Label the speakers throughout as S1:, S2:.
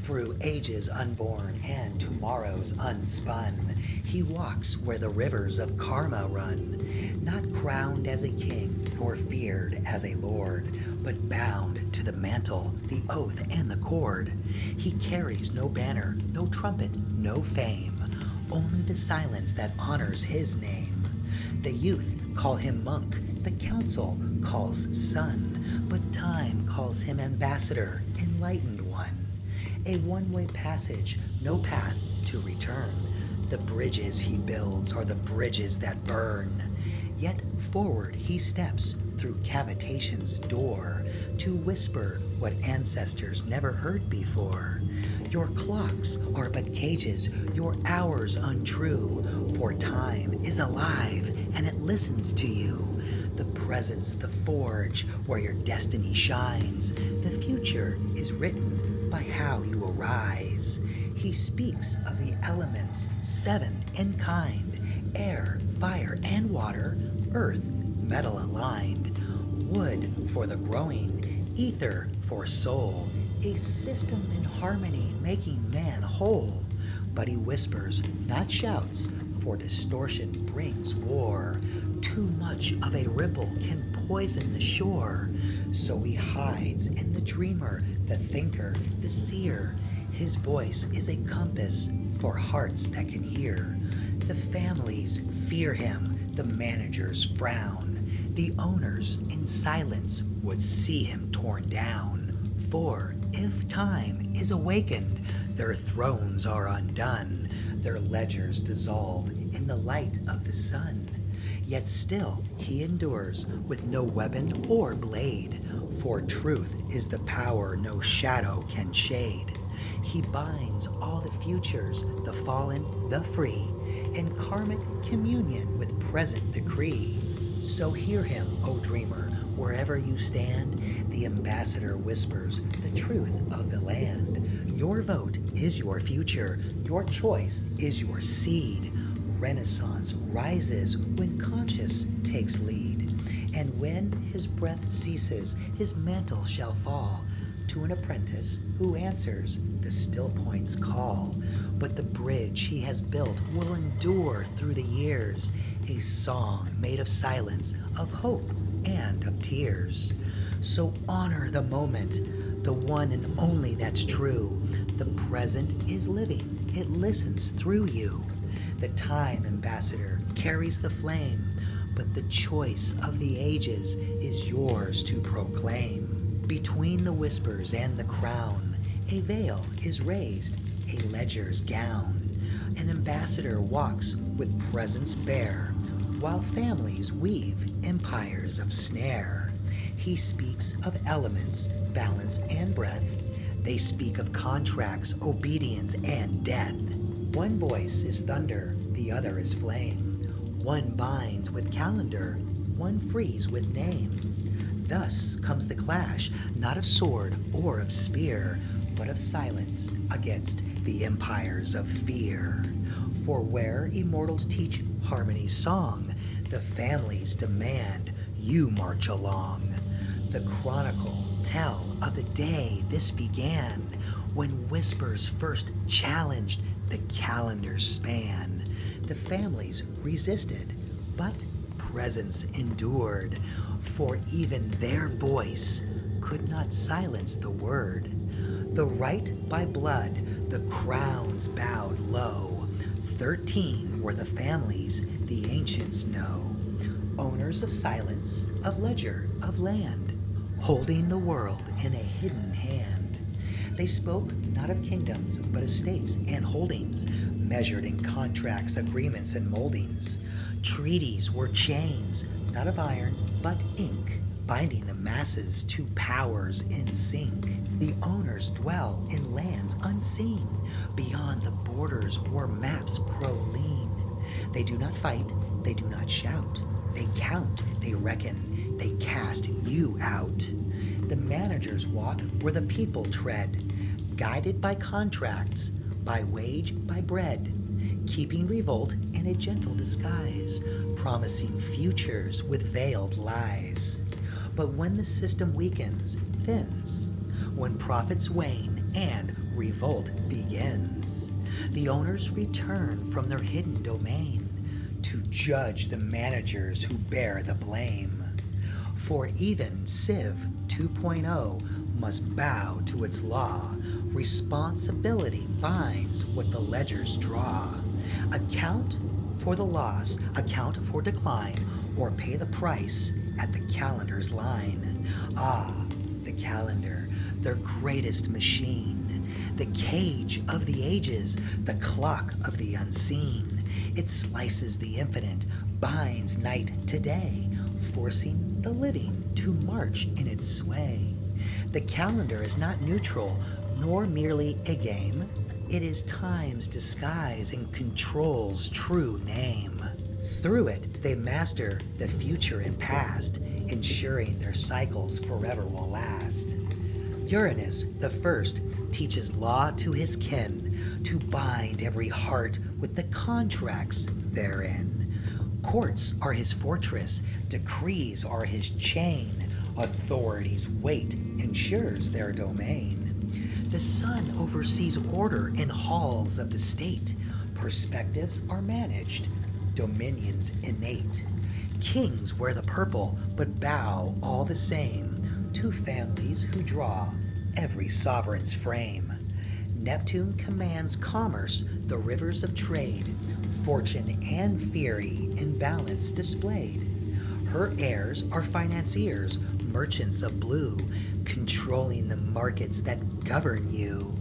S1: Through ages unborn and tomorrows unspun, he walks where the rivers of karma run, not crowned as a king nor feared as a lord, but bound to the mantle, the oath, and the cord. He carries no banner, no trumpet, no fame, only the silence that honors his name. The youth call him monk, the council calls son, but time calls him ambassador, enlightened one. A one-way passage, no path to return. The bridges he builds are the bridges that burn. Yet forward he steps through cavitation's door to whisper what ancestors never heard before. Your clocks are but cages, your hours untrue, for time is alive and it listens to you. The present's the forge where your destiny shines. The future is written by how you arise. He speaks of the elements, 7 in kind, air, fire, and water, earth, metal aligned, wood for the growing, ether for soul, a system in harmony making man whole. But he whispers, not shouts, for distortion brings war. Too much of a ripple can poison the shore. So he hides in the dreamer, the thinker, the seer. His voice is a compass for hearts that can hear. The families fear him, the managers frown. The owners in silence would see him torn down. For if time is awakened, their thrones are undone. Their ledgers dissolve in the light of the sun. Yet still he endures with no weapon or blade, for truth is the power no shadow can shade. He binds all the futures, the fallen, the free, in karmic communion with present decree. So hear him, O dreamer, wherever you stand. The ambassador whispers the truth of the land. Your vote is your future, your choice is your seed. Renaissance rises when conscience takes lead. And when his breath ceases, his mantle shall fall to an apprentice who answers the still point's call. But the bridge he has built will endure through the years, a song made of silence, of hope, and of tears. So honor the moment, the one and only that's true. The present is living, it listens through you. The time ambassador carries the flame, but the choice of the ages is yours to proclaim. Between the whispers and the crown, a veil is raised, a ledger's gown. An ambassador walks with presence bare, while families weave empires of snare. He speaks of elements, balance, and breath. They speak of contracts, obedience, and death. One voice is thunder, the other is flame. One binds with calendar, one frees with name. Thus comes the clash, not of sword or of spear, but of silence against the empires of fear. For where immortals teach harmony's song, the families demand you march along. The chronicle tell of the day this began, when whispers first challenged the calendar's span. The families resisted, but presence endured, for even their voice could not silence the word. The right by blood, the crowns bowed low. 13 were the families the ancients know, owners of silence, of ledger, of land, holding the world in a hidden hand. They spoke not of kingdoms, but estates and holdings, measured in contracts, agreements, and moldings. Treaties were chains, not of iron, but ink, binding the masses to powers in sync. The owners dwell in lands unseen. Beyond the borders war maps grow lean. They do not fight, they do not shout. They count, they reckon, they cast you out. The managers walk where the people tread, guided by contracts, by wage, by bread, keeping revolt in a gentle disguise, promising futures with veiled lies. But when the system weakens, thins, when profits wane and revolt begins. The owners return from their hidden domain to judge the managers who bear the blame. For even Civ 2.0 must bow to its law. Responsibility binds what the ledgers draw. Account for the loss, account for decline, or pay the price at the calendar's line. Ah, the calendar, their greatest machine, the cage of the ages, the clock of the unseen. It slices the infinite, binds night to day, forcing the living to march in its sway. The calendar is not neutral, nor merely a game. It is time's disguise and control's true name. Through it, they master the future and past, ensuring their cycles forever will last. Uranus, the first, teaches law to his kin, to bind every heart with the contracts therein. Courts are his fortress, decrees are his chain, authority's weight ensures their domain. The sun oversees order in halls of the state, perspectives are managed, dominions innate. Kings wear the purple, but bow all the same to families who draw every sovereign's frame. Neptune commands commerce, the rivers of trade, fortune and fury in balance displayed. Her heirs are financiers, merchants of blue, controlling the markets that govern you.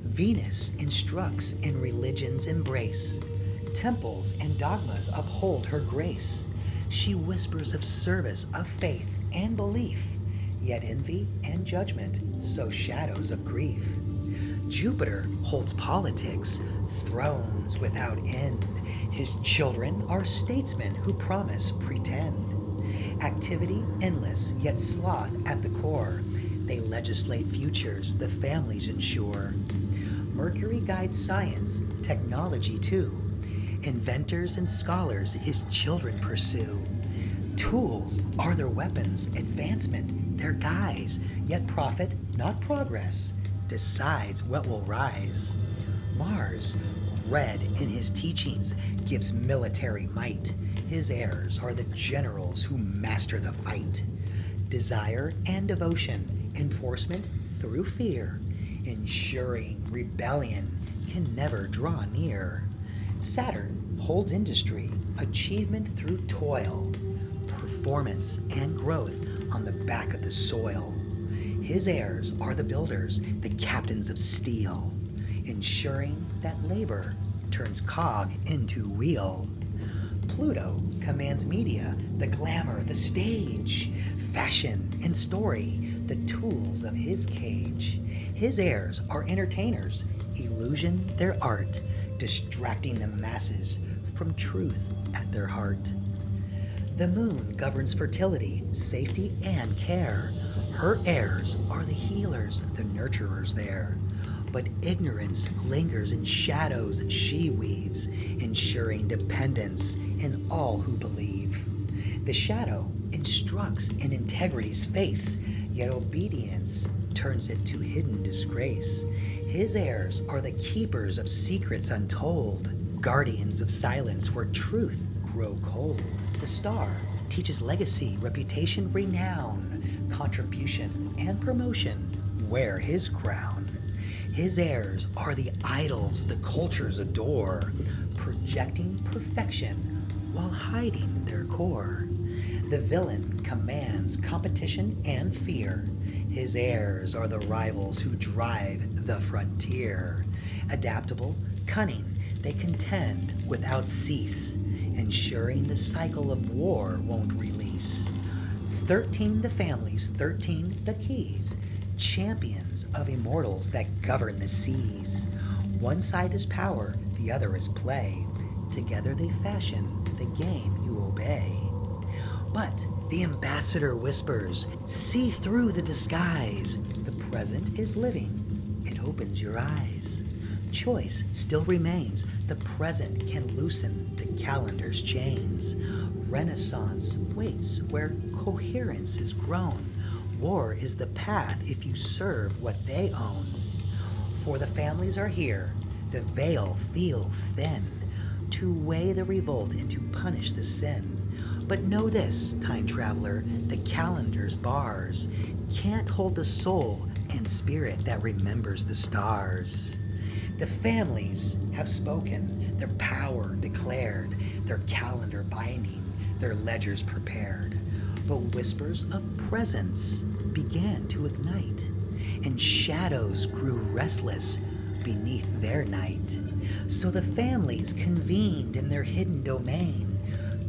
S1: Venus instructs in religion's embrace. Temples and dogmas uphold her grace. She whispers of service, of faith and belief, yet envy and judgment sow shadows of grief. Jupiter holds politics, thrones without end. His children are statesmen who promise pretend. Activity endless, yet sloth at the core. They legislate futures the families ensure. Mercury guides science, technology too. Inventors and scholars his children pursue. Tools are their weapons, advancement their guise, yet profit, not progress, decides what will rise. Mars, read in his teachings, gives military might. His heirs are the generals who master the fight. Desire and devotion, enforcement through fear, ensuring rebellion can never draw near. Saturn holds industry, achievement through toil, performance and growth on the back of the soil. His heirs are the builders, the captains of steel, ensuring that labor turns cog into wheel. Pluto commands media, the glamour, the stage, fashion and story, the tools of his cage. His heirs are entertainers, illusion their art, distracting the masses from truth at their heart. The moon governs fertility, safety, and care. Her heirs are the healers, the nurturers there. But ignorance lingers in shadows she weaves, ensuring dependence in all who believe. The shadow instructs in integrity's face, yet obedience turns it to hidden disgrace. His heirs are the keepers of secrets untold, guardians of silence where truth grow cold. The star teaches legacy, reputation, renown, contribution, and promotion wear his crown. His heirs are the idols the cultures adore, projecting perfection while hiding their core. The villain commands competition and fear. His heirs are the rivals who drive the frontier. Adaptable, cunning, they contend without cease, ensuring the cycle of war won't release. 13 the families, 13 the keys, champions of immortals that govern the seas. One side is power, the other is play. Together they fashion the game you obey. But the ambassador whispers, see through the disguise. The present is living, it opens your eyes. Choice still remains, the present can loosen the calendar's chains. Renaissance waits where coherence is grown. War is the path if you serve what they own. For the families are here, the veil feels thin, to weigh the revolt and to punish the sin. But know this, time traveler, the calendar's bars can't hold the soul and spirit that remembers the stars. The families have spoken, their power declared, their calendar binding, their ledgers prepared. But whispers of presence began to ignite, and shadows grew restless beneath their night. So the families convened in their hidden domain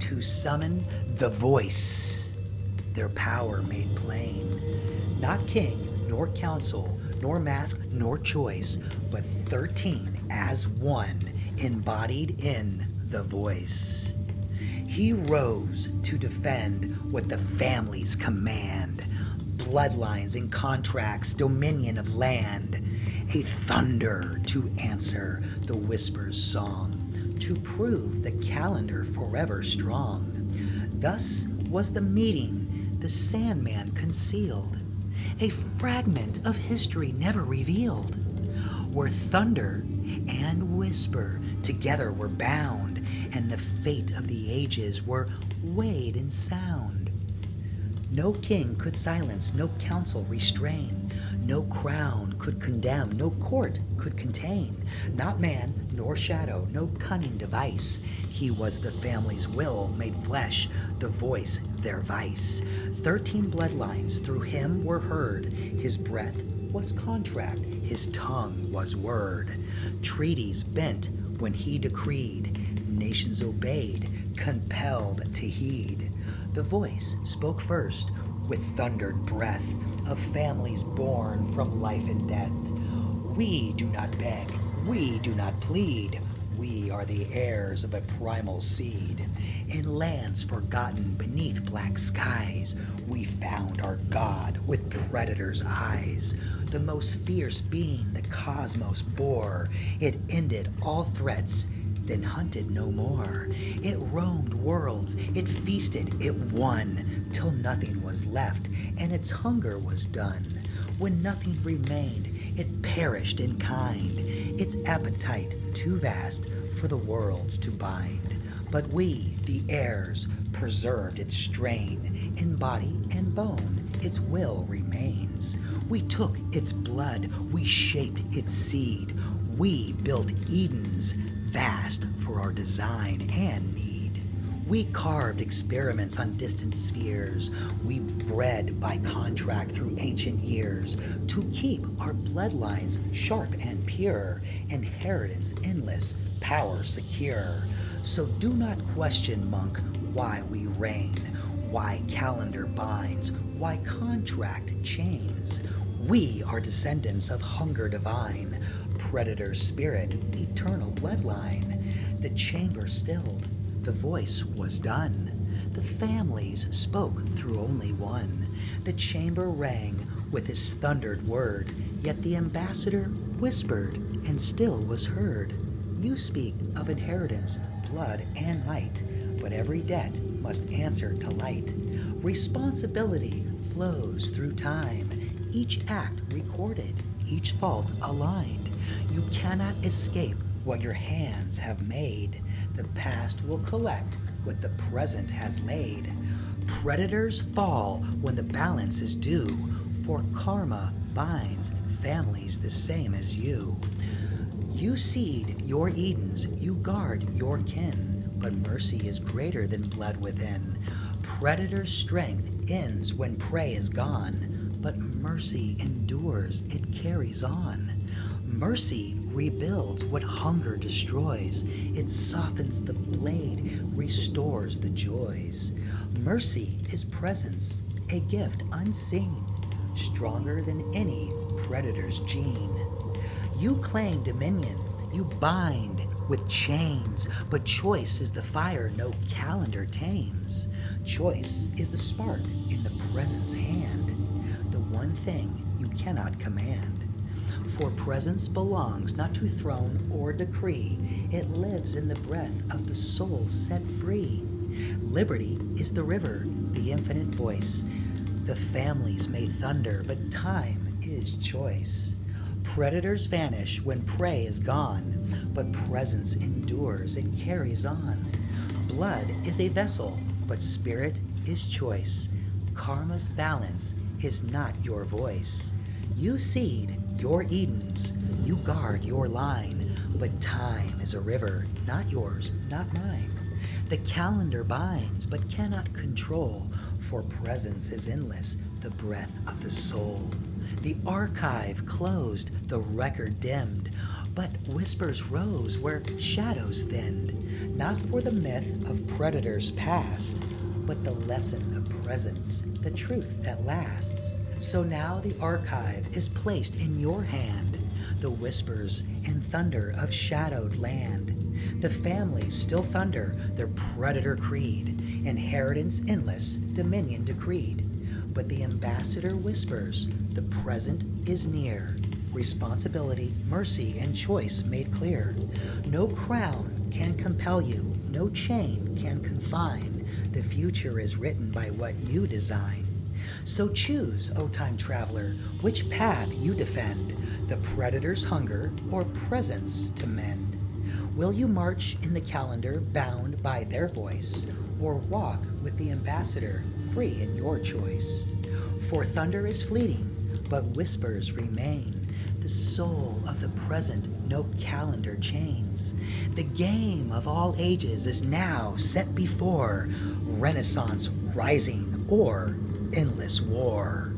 S1: to summon the voice, their power made plain. Not king, nor council, nor mask, nor choice, but 13 as one, embodied in the voice. He rose to defend what the families command, bloodlines and contracts, dominion of land, a thunder to answer the whisper's song, to prove the calendar forever strong. Thus was the meeting the Sandman concealed, a fragment of history never revealed, where thunder and whisper together were bound, and the fate of the ages were weighed in sound. No king could silence, no council restrain, no crown could condemn, no court could contain, not man nor shadow, no cunning device. He was the family's will made flesh, the voice their vice. 13 bloodlines through him were heard. His breath was contract, his tongue was word. Treaties bent when he decreed, nations obeyed, compelled to heed. The voice spoke first with thundered breath of families born from life and death. We do not beg, we do not plead. We are the heirs of a primal seed. In lands forgotten beneath black skies, we found our God with predator's eyes. The most fierce being the cosmos bore. It ended all threats, then hunted no more. It roamed worlds, it feasted, it won, till nothing was left, and its hunger was done. When nothing remained, it perished in kind, its appetite too vast for the worlds to bind. But we, the heirs, preserved its strain. In body and bone, its will remains. We took its blood, we shaped its seed. We built Edens, vast for our design and need. We carved experiments on distant spheres. We bred by contract through ancient years to keep our bloodlines sharp and pure, inheritance endless, power secure. So do not question, monk, why we reign, why calendar binds, why contract chains. We are descendants of hunger divine, predator spirit, eternal bloodline. The chamber stilled, the voice was done. The families spoke through only one. The chamber rang with his thundered word, yet the ambassador whispered and still was heard. You speak of inheritance, blood, and might, but every debt must answer to light. Responsibility flows through time, each act recorded, each fault aligned. You cannot escape what your hands have made. The past will collect what the present has laid. Predators fall when the balance is due, for karma binds families the same as you. You seed your Edens, you guard your kin, but mercy is greater than blood within. Predator's strength ends when prey is gone, but mercy endures, it carries on. Mercy rebuilds what hunger destroys. It softens the blade, restores the joys. Mercy is presence, a gift unseen, stronger than any predator's gene. You claim dominion, you bind with chains, but choice is the fire no calendar tames. Choice is the spark in the presence hand, the one thing you cannot command. For presence belongs not to throne or decree, it lives in the breath of the soul set free. Liberty is the river, the infinite voice. The families may thunder, but time is choice. Predators vanish when prey is gone, but presence endures, it carries on. Blood is a vessel, but spirit is choice. Karma's balance is not your voice. You seed your Edens, you guard your line, but time is a river, not yours, not mine. The calendar binds, but cannot control, for presence is endless, the breath of the soul. The archive closed, the record dimmed, but whispers rose where shadows thinned, not for the myth of predators past, but the lesson of presence, the truth that lasts. So now the archive is placed in your hand, the whispers and thunder of shadowed land. The families still thunder their predator creed, inheritance endless, dominion decreed. But the ambassador whispers, the present is near, responsibility, mercy, and choice made clear. No crown can compel you, no chain can confine. The future is written by what you design. So choose, O time traveler, which path you defend, the predator's hunger or presence to mend. Will you march in the calendar bound by their voice, or walk with the ambassador free in your choice? For thunder is fleeting, but whispers remain. The soul of the present no calendar chains. The game of all ages is now set before, Renaissance rising or endless war.